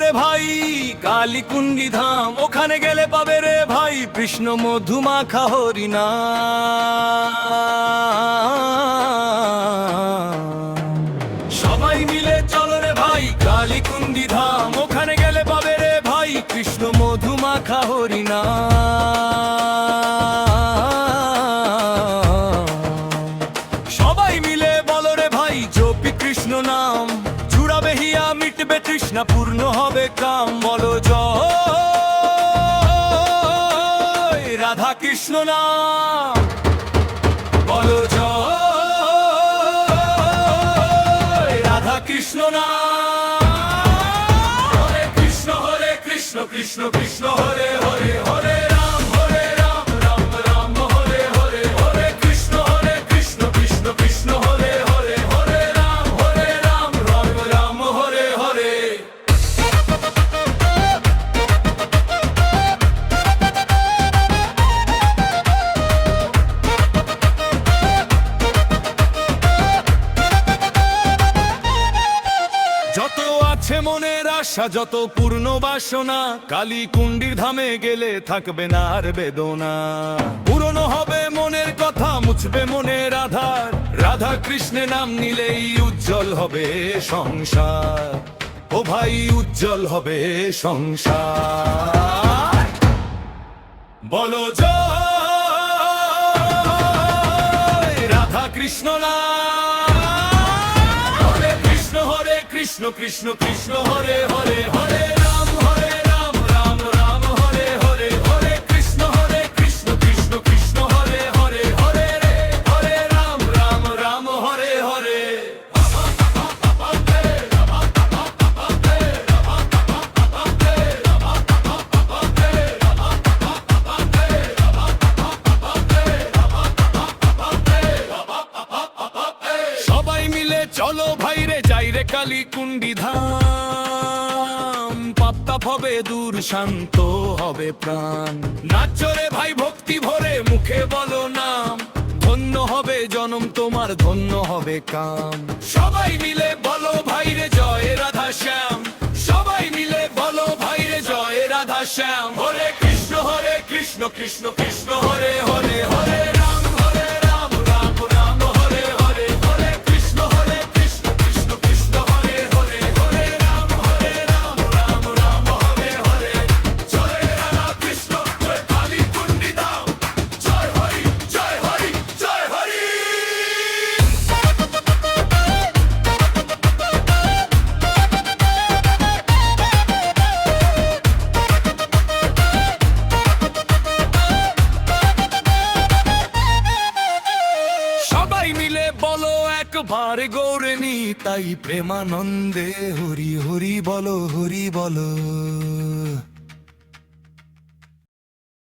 রে ভাই কালীকুণ্ডি ধাম, ওখানে গেলে পাবে রে ভাই কৃষ্ণ মধুমাখা হরিনাম। সবাই মিলে চলো রে ভাই কালীকুণ্ডি ধাম, ওখানে গেলে পাবে রে ভাই কৃষ্ণ মধুমাখা হরিনাম। সবাই মিলে বলো রে ভাই জপি কৃষ্ণ নাম, জুড়াবে হিয়া মিটবে তৃষ্ণা পূর্ণ হবে কাম। বলো জয় রাধা কৃষ্ণ নাম, বলো জয় রাধা কৃষ্ণ নাম। হরে কৃষ্ণ কৃষ্ণ কৃষ্ণ হরে হরে, হরে রাম রাম রাম হরে হরে, হরে কৃষ্ণ কৃষ্ণ কৃষ্ণ হরে হরে, হরে রাম রাম হরে হরে। যত আছে মনের আশা, যত পূর্ণ বাসনা, কালীকুণ্ডির ধামে গেলে থাকবে না আর বেদনা। পূরণ হবে মনের কথা, মুছবে মনের আধার, রাধা কৃষ্ণের নাম নিলেই উজ্জ্বল হবে সংসার। ও ভাই উজ্জ্বল হবে সংসার। বলো জয় রাধা কৃষ্ণ নাম। কৃষ্ণ কৃষ্ণ কৃষ্ণ হরে হরে, হরে রাম রাম রাম হরে হরে, হরে কৃষ্ণ কৃষ্ণ কৃষ্ণ হরে হরে, হরে রে হরে রাম রাম হরে হরে। সবাই মিলে চলো ভাই রে যাই রে কালীকুণ্ডি ধাম, পাপ হবে দূর শান্ত হবে প্রাণ। নাচো রে ভাই ভক্তি ভরে মুখে বলো নাম, ধন্য হবে জনম তোমার ধন্য হবে কাম। সবাই মিলে বলো ভাই রে জয় রাধা শ্যাম, সবাই মিলে বলো ভাই রে জয় রাধা শ্যাম। হরে কৃষ্ণ কৃষ্ণ কৃষ্ণ হরে হরে, হরে রাম রাম রাম হরে হরে, হরে কৃষ্ণ কৃষ্ণ কৃষ্ণ হরে হরে, হরে রাম রাম রাম হরে হরে। জয় রাধা কৃষ্ণ জয় কালীকুণ্ডি ধাম, জয় হরি জয় হরি জয় হরি। সবাই মিলে বলো একবার গৌরে নিতাই প্রেমানন্দে হরি হরি বলো হরি বলো।